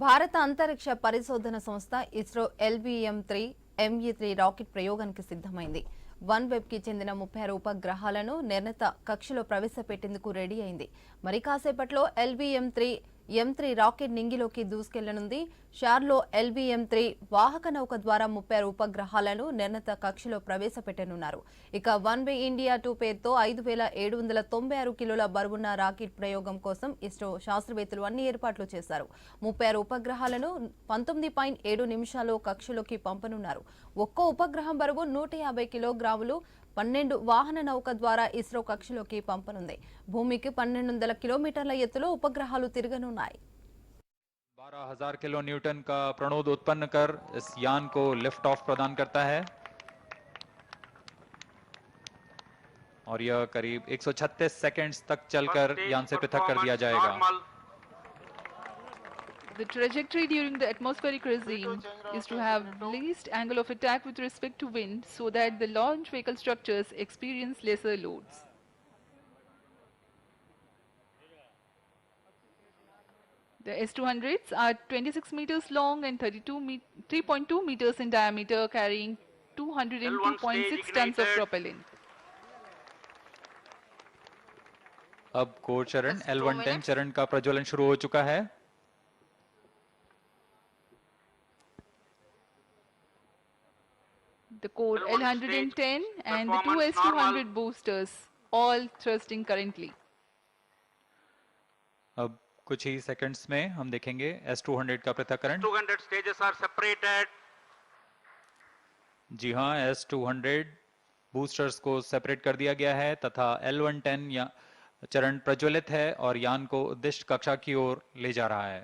భారత అంతరిక్ష పరిశోధన సంస్థ ఇస్రో LVM-3 ME-3 రాకెట్ ప్రయోగానికి సిద్ధమైంది. వన్ వెబ్ కి చెందిన 36 ఉపగ్రహాలను నిర్ణీత కక్షలో ప్రవేశపెట్టేందుకు రెడీ అయింది. మరి కాసేపట్లో LVM-3 M3 రాకెట్ నింగిలోకి దూసుకెళ్లనుంది. షార్లో LVM-3 వాహక నౌక ద్వారా 36 ఉపగ్రహాలను నిర్ణీత కక్షలో ప్రవేశపెట్టనున్నారు. ఇక వన్ వే ఇండియా 2 పేరుతో 5796 కిలోల బరువున్న రాకెట్ ప్రయోగం కోసం ఇస్రో శాస్త్రవేత్తలు అన్ని ఏర్పాట్లు చేశారు. 36 ఉపగ్రహాలను 19.7 నిమిషాల్లో కక్షలోకి పంపనున్నారు. ఒక్కో ఉపగ్రహం బరువు 150 కిలోగ్రాములు. 12 వాహన నౌక ద్వారా ఇస్రో కక్షలోకి పంపనుంది. భూమికి 1200 కిలోమీటర్ల ఎత్తులో ఉపగ్రహాలు తిరగనున్నాయి. 12,000 किलो न्यूटन का प्रणोद उत्पन्न कर इस यान को लिफ्ट ऑफ प्रदान करता है और यह करीब 136 सेकंड्स तक चलकर यान से पृथक कर दिया जाएगा. The trajectory during the atmospheric regime is to have least angle of attack with respect to wind so that the launch vehicle structures experience lesser loads. The S-200s are 26 meters long and 3.2 meters in diameter, carrying 202.6 tons of propellant. अब core चरण L110 चरण का प्रज्वलन शुरू हो चुका है. The core L110 and the two S-200 boosters all thrusting currently. अब कुछ ही सेकंड्स में हम देखेंगे S-200 का पृथक्करण. 200 stages are separated. जी हां, S-200 बूस्टर्स को सेपरेट कर दिया गया है तथा L110 या चरण प्रज्वलित है और यान को उद्दिष्ट कक्षा की ओर ले जा रहा है.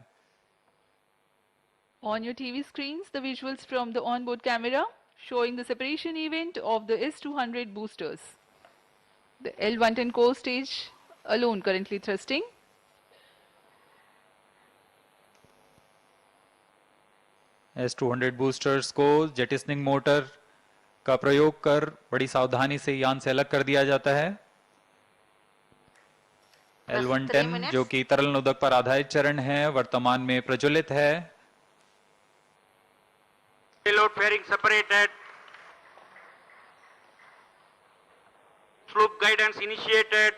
On your TV screens, the visuals from the onboard camera showing the separation event of the S-200 boosters. The L110 core stage alone currently thrusting. S-200 boosters को जेटिसनिंग मोटर का प्रयोग कर बड़ी सावधानी से यान से अलग कर दिया जाता है. L110 जो कि तरल नोदक पर आधारित चरण है वर्तमान में प्रज्वलित है. Payload fairing separated. Slope guidance initiated.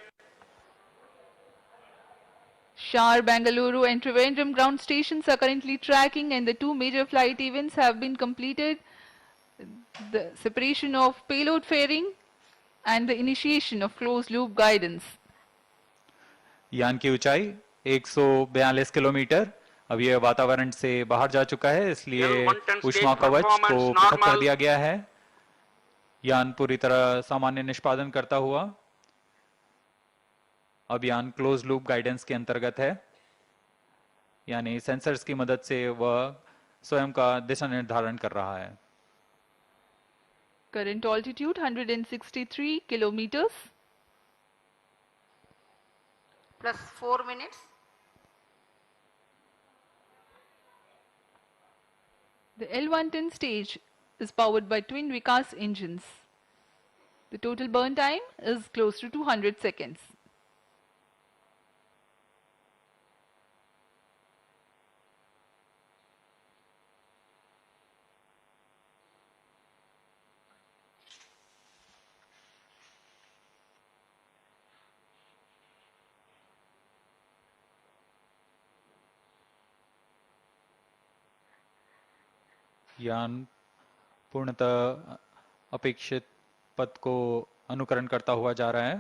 Shar, Bangalore and Trivandrum ground stations are currently tracking and the two major flight events have been completed. The separation of payload fairing and the initiation of closed loop guidance. यान की ऊंचाई 142 kilometre. अब यह वातावरण से बाहर जा चुका है, इसलिए ऊष्मा कवच को पृथक कर दिया गया है. यान पूरी तरह सामान्य निष्पादन करता हुआ अब यान क्लोज लूप गाइडेंस के अंतर्गत है, यानी सेंसर्स की मदद से वह स्वयं का दिशा निर्धारण कर रहा है. Current altitude 163 kilometers. Plus 4 minutes. The L110 stage is powered by twin Vikas engines. The total burn time is close to 200 seconds. यान पूर्णतः अपेक्षित पथ को अनुकरण करता हुआ जा रहा है.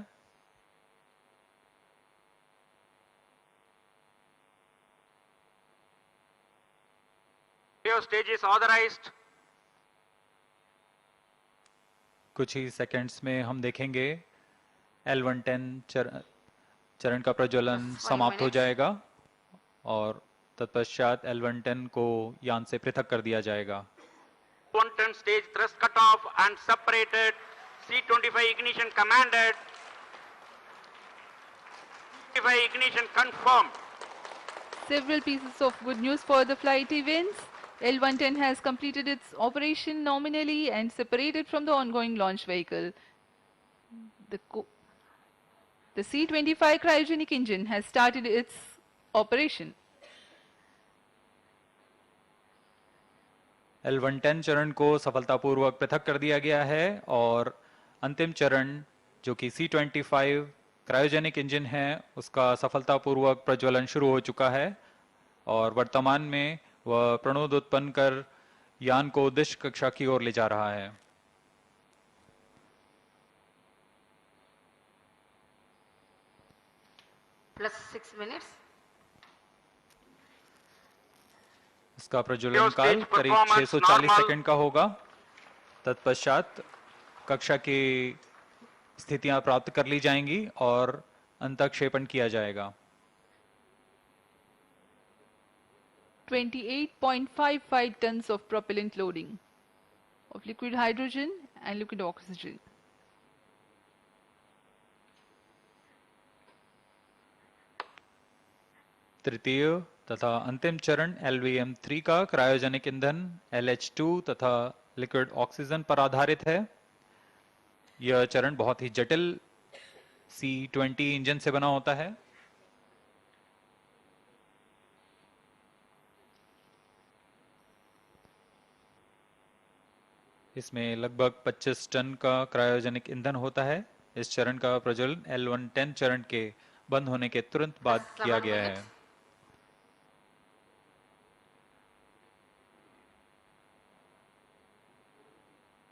Stage is authorized. कुछ ही सेकंड्स में हम देखेंगे L110 चरण का प्रज्वलन समाप्त हो जाएगा और तत्पश्चात L110 को यान से पृथक कर दिया जाएगा. 110 stage thrust cut off and separated. C25 ignition commanded. C25 ignition confirmed. Several pieces of good news for the flight events. L110 has completed its operation nominally and separated from the ongoing launch vehicle. The C25 cryogenic engine has started its operation. L110 चरण को सफलतापूर्वक पृथक कर दिया गया है और अंतिम चरण जो कि C25 क्रायोजेनिक इंजन है उसका सफलतापूर्वक प्रज्वलन शुरू हो चुका है और वर्तमान में वह प्रणोद उत्पन्न कर यान को उद्देश्य कक्षा की ओर ले जा रहा है। Plus 6 minutes. इसका प्रज्वलन काल करीब 640 सेकंड का होगा। तत्पश्चात कक्षा की स्थितियां प्राप्त कर ली जाएंगी और अंतःक्षेपण किया जाएगा। 28.55 tons of propellant loading of liquid hydrogen and liquid oxygen. तृतीय तथा अंतिम चरण LVM-3 का क्रायोजेनिक ईंधन LH2 तथा लिक्विड ऑक्सीजन पर आधारित है। यह चरण बहुत ही जटिल C20 इंजन से बना होता है। इसमें लगभग 25 टन का क्रायोजेनिक ईंधन होता है। इस चरण का प्रज्वलन L110 चरण के बंद होने के तुरंत बाद किया गया है।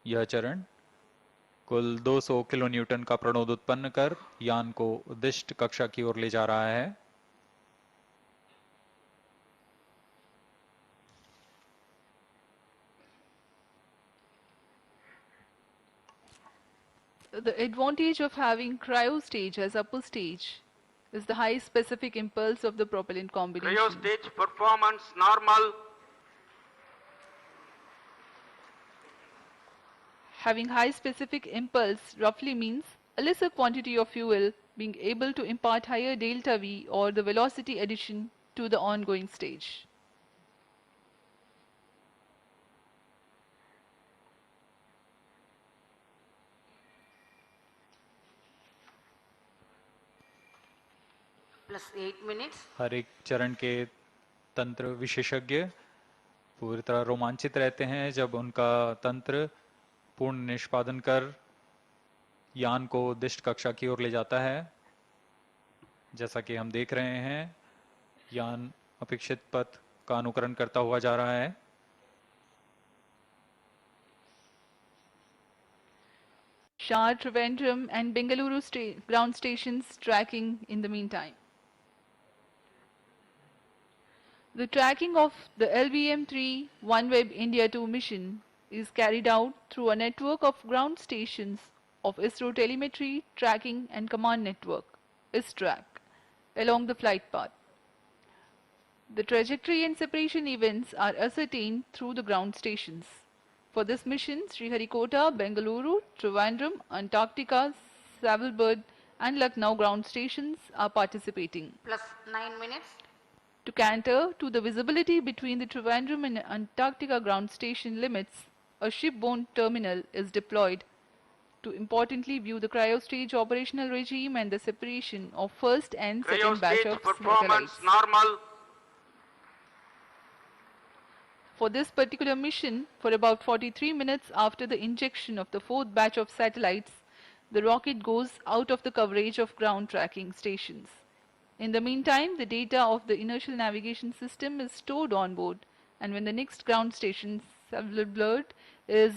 यह चरण कुल 200 किलो न्यूटन का प्रणोद उत्पन्न कर यान को उद्दिष्ट कक्षा की ओर ले जा रहा है। The advantage of having cryo stage as upper stage is the high specific impulse of the propellant combination. Cryo stage performance normal. Having high specific impulse roughly means a lesser quantity of fuel being able to impart higher delta V or the velocity addition to the ongoing stage. Plus 8 minutes. हर एक चरण के तंत्र विशेषज्ञ पूरी तरह रोमांचित रहते हैं जब उनका तंत्र पूर्ण निष्पादन कर यान को उद्दिष्ट कक्षा की ओर ले जाता है। जैसा कि हम देख रहे हैं यान अपेक्षित पथ का अनुकरण करता हुआ जा रहा है। Shah, Trivandrum and Bengaluru ground stations tracking in the meantime. The tracking of the LVM-3 OneWeb India 2 mission is carried out through a network of ground stations of ISRO Telemetry, Tracking and Command Network, ISTRAC, along the flight path. The trajectory and separation events are ascertained through the ground stations. For this mission, Sriharikota, Bengaluru, Trivandrum, Antarctica, Savalbird and Lucknow ground stations are participating. Plus 9 minutes. To cater to the visibility between the Trivandrum and Antarctica ground station limits, a shipborne terminal is deployed to importantly view the cryostage operational regime and the separation of first and Cryo second batch stage of performance satellites. normal. For this particular mission, for about 43 minutes after the injection of the fourth batch of satellites, the rocket goes out of the coverage of ground tracking stations. In the meantime, the data of the inertial navigation system is stored on board, and when the next ground station, Savalbird, is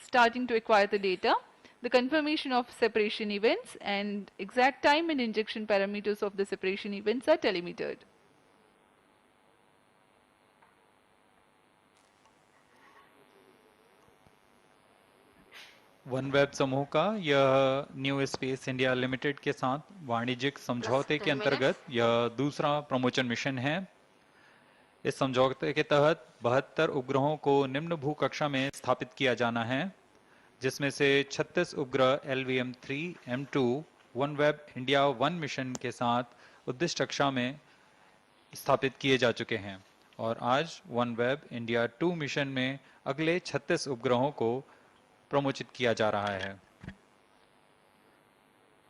starting to acquire the data, the confirmation of separation events and exact time and injection parameters of the separation events are telemetered. OneWeb समूह का यह new space India limited के साथ वाणिज्यिक समझौते के अंतर्गत यह दूसरा प्रमोशन मिशन है। इस समझौते के तहत 72 उपग्रहों को निम्न भू कक्षा में स्थापित किया जाना है, जिसमें से 36 उपग्रह LVM-3 M2 OneWeb India 1 mission के साथ उद्दिष्ट कक्षा में स्थापित किए जा चुके हैं और आज OneWeb इंडिया 2 मिशन में अगले 36 उपग्रहों को प्रमोचित किया जा रहा है।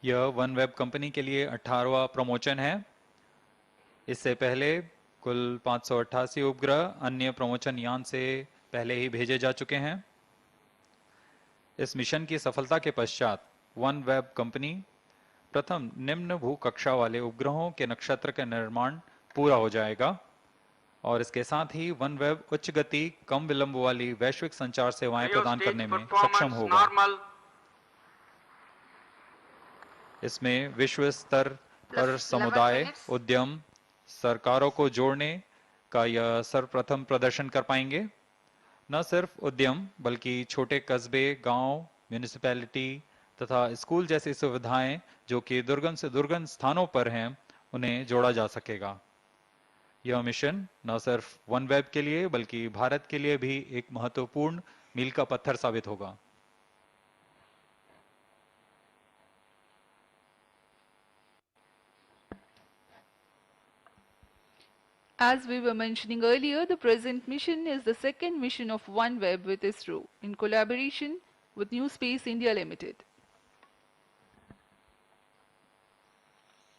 यह OneWeb कंपनी के लिए 18वां प्रमोशन है। इससे पहले कुल 588 उपग्रह अन्य प्रमोचन यान से पहले ही भेजे जा चुके हैं। इस मिशन की सफलता के पश्चात वन वेब कंपनी प्रथम निम्न भू कक्षा वाले उपग्रहों के नक्षत्र का निर्माण पूरा हो जाएगा और इसके साथ ही वन वेब उच्च गति कम विलंब वाली वैश्विक संचार सेवाएं Cryo प्रदान stage करने में सक्षम performance होगा। normal. इसमें विश्व स्तर पर 11 समुदाय, minutes. उद्यम, सरकारों को जोड़ने का यह सर्वप्रथम प्रदर्शन कर पाएंगे। न सिर्फ उद्यम बल्कि छोटे कस्बे, गांव, म्यूनिसिपैलिटी तथा स्कूल जैसी सुविधाएं जो कि दुर्गम से दुर्गम स्थानों पर हैं, उन्हें जोड़ा जा सकेगा। यह मिशन न सिर्फ वन वेब के लिए बल्कि भारत के लिए भी एक महत्वपूर्ण मील का पत्थर साबित होगा। As we were mentioning earlier, the present mission is the second mission of OneWeb with ISRO in collaboration with New Space India Limited.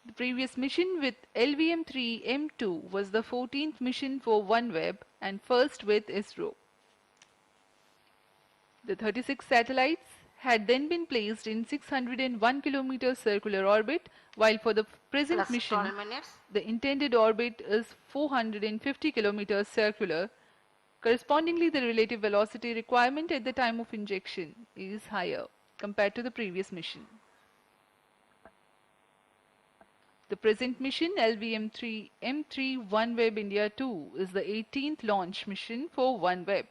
The previous mission with LVM-3 M2 was the 14th mission for OneWeb and first with ISRO. The 36 satellites had then been placed in 601 km circular orbit, while for the present Plus mission, 12 minutes. the intended orbit is 450 km circular. Correspondingly, the relative velocity requirement at the time of injection is higher compared to the previous mission. The present mission LVM-3 M3 OneWeb India 2 is the 18th launch mission for OneWeb.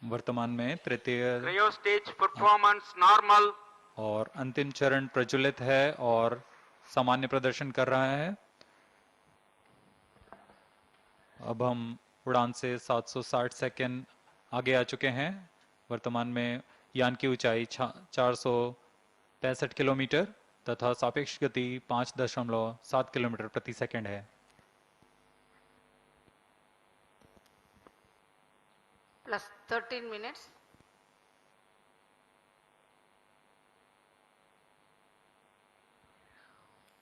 वर्तमान में तृतीय Cryo stage performance normal. और अंतिम चरण प्रज्वलित है और सामान्य प्रदर्शन कर रहा है। अब हम उड़ान से 760 सेकंड आगे आ चुके हैं। वर्तमान में यान की ऊंचाई 465 किलोमीटर तथा सापेक्ष गति 5.7 किलोमीटर प्रति सेकंड है। Plus 13 minutes.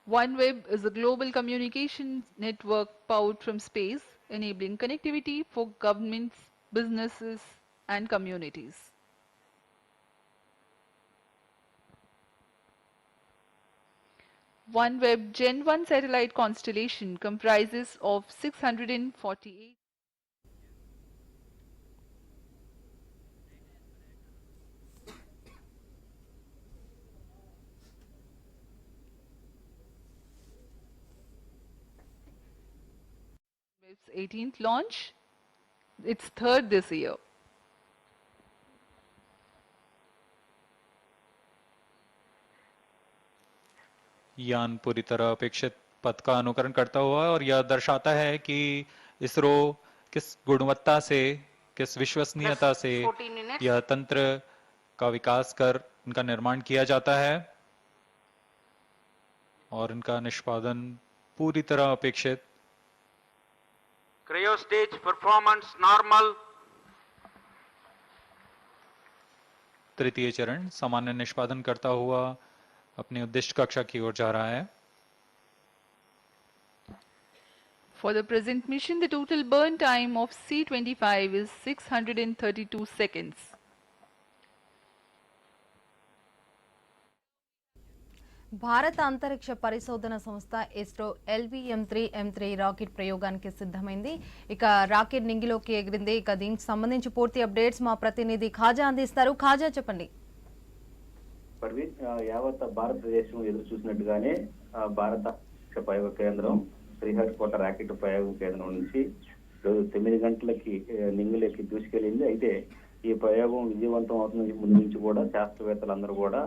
OneWeb is a global communications network powered from space, enabling connectivity for governments, businesses, and communities. OneWeb Gen 1 satellite constellation comprises of 648 Its 18th launch, its third this year. यान पूरी तरह अपेक्षित पथ का अनुकरण करता हुआ और यह दर्शाता है कि इसरो किस गुणवत्ता से, किस विश्वसनीयता से 14 minutes. यह तंत्र का विकास कर इनका निर्माण किया जाता है और इनका निष्पादन पूरी तरह अपेक्षित। Cryo stage performance normal. तृतीय चरण सामान्य निष्पादन करता हुआ अपनी उद्दिष्ट कक्षा की ओर जा रहा है। For the present mission, the total burn time of C-25 is 632 seconds. భారత అంతరిక్ష పరిశోధన సంస్థ ఇస్రో LVM-3 M3 రాకెట్ ప్రయోగానికి సిద్ధమైంది. ఇక రాకెట్ నింగిలోకి ఎగిరింది. ఇక దీనికి సంబంధించి పూర్తి అప్డేట్స్ మా ప్రతినిధి ఖాజా అందిస్తారు. ఖాజా చెప్పండి. పర్వీన్, యావత్ భారతదేశం ఎదురు చూసినట్టుగానే భారత ప్రయోగ కేంద్రం శ్రీహరికోట రాకెట్ ప్రయోగ కేంద్రం నుంచి రోజు 9 గంటలకి నింగిలోకి దూసుకెళ్లింది. అయితే ఈ ప్రయోగం విజయవంతం అవుతున్న ముందు నుంచి కూడా శాస్త్రవేత్తలందరూ కూడా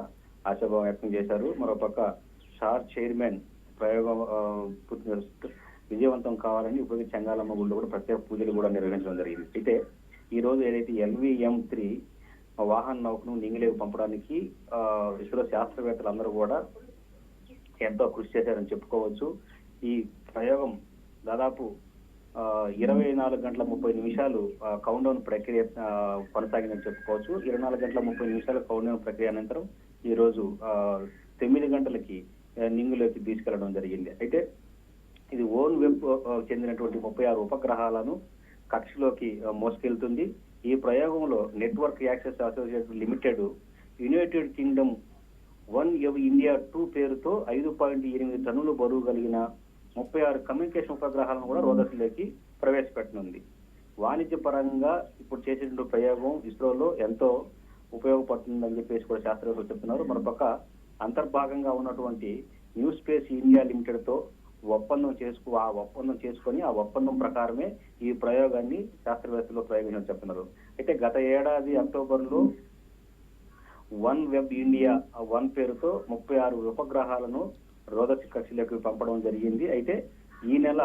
ఆశాభావం వ్యక్తం చేశారు. మరోపక్క షార్ చైర్మన్ ప్రయోగం విజయవంతం కావాలని ఇప్పుడు చెంగాలమ్మ గుళ్ళు కూడా ప్రత్యేక పూజలు కూడా నిర్వహించడం జరిగింది. అయితే ఈ రోజు ఏదైతే LVM-3 వాహన నౌకను నింగిలోకి పంపడానికి ఇస్రో శాస్త్రవేత్తలందరూ కూడా ఎంతో కృషి చేశారని చెప్పుకోవచ్చు. ఈ ప్రయోగం దాదాపు 24 గంటల 30 నిమిషాలు కౌంట్ డౌన్ ప్రక్రియ కొనసాగిందని చెప్పుకోవచ్చు. 24 గంటల 30 నిమిషాల కౌంట్ డౌన్ ప్రక్రియ అనంతరం ఈ రోజు 9 గంటలకి నింగిలోకి తీసుకెళ్లడం జరిగింది. అయితే ఇది ఓన్ వెబ్ చెందినటువంటి 36 ఉపగ్రహాలను కక్షలోకి మోసుకెళ్తుంది. ఈ ప్రయోగంలో network access association limited United Kingdom 1 India 2 పేరుతో 5.8 టన్నుల బరువు కలిగిన 36 కమ్యూనికేషన్ ఉపగ్రహాలను కూడా రోదసిలోకి ప్రవేశపెట్టనుంది. వాణిజ్య పరంగా ఇప్పుడు చేసేటువంటి ప్రయోగం ఇస్రోలో ఎంతో ఉపయోగపడుతుందని చెప్పేసి కూడా శాస్త్రవేత్తలు చెప్తున్నారు. మరోపక్క అంతర్భాగంగా ఉన్నటువంటి న్యూ స్పేస్ ఇండియా లిమిటెడ్ తో ఒప్పందం చేసుకొని ఆ ఒప్పందం ప్రకారమే ఈ ప్రయోగాన్ని శాస్త్రవేత్తలు ప్రయోగించని చెప్తున్నారు. అయితే గత ఏడాది అక్టోబర్లో వన్ వెబ్ ఇండియా 1 పేరుతో 36 ఉపగ్రహాలను రోదసి కక్షలోకి పంపడం జరిగింది. అయితే ఈ నెల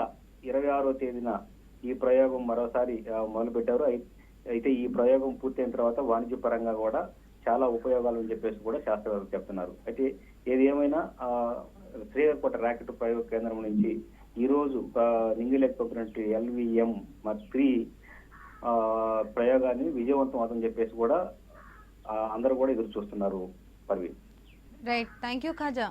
26వ తేదీన ఈ ప్రయోగం మరోసారి మొదలుపెట్టారు. అయితే ఈ ప్రయోగం పూర్తయిన తర్వాత వాణిజ్య పరంగా కూడా చాలా ఉపయోగాలు అని చెప్పేసి కూడా శాస్త్రవేత్తలు చెప్తున్నారు. అయితే ఏది ఏమైనా శ్రీహరికోట రాకెట్ ప్రయోగ కేంద్రం నుంచి ఈ రోజు నింగిలోకి పంపినట్టు LVM-3 ప్రయోగాన్ని విజయవంతం అవుతుందని చెప్పేసి కూడా అందరూ కూడా ఎదురు చూస్తున్నారు. Parveen. Right, thank you Khaja.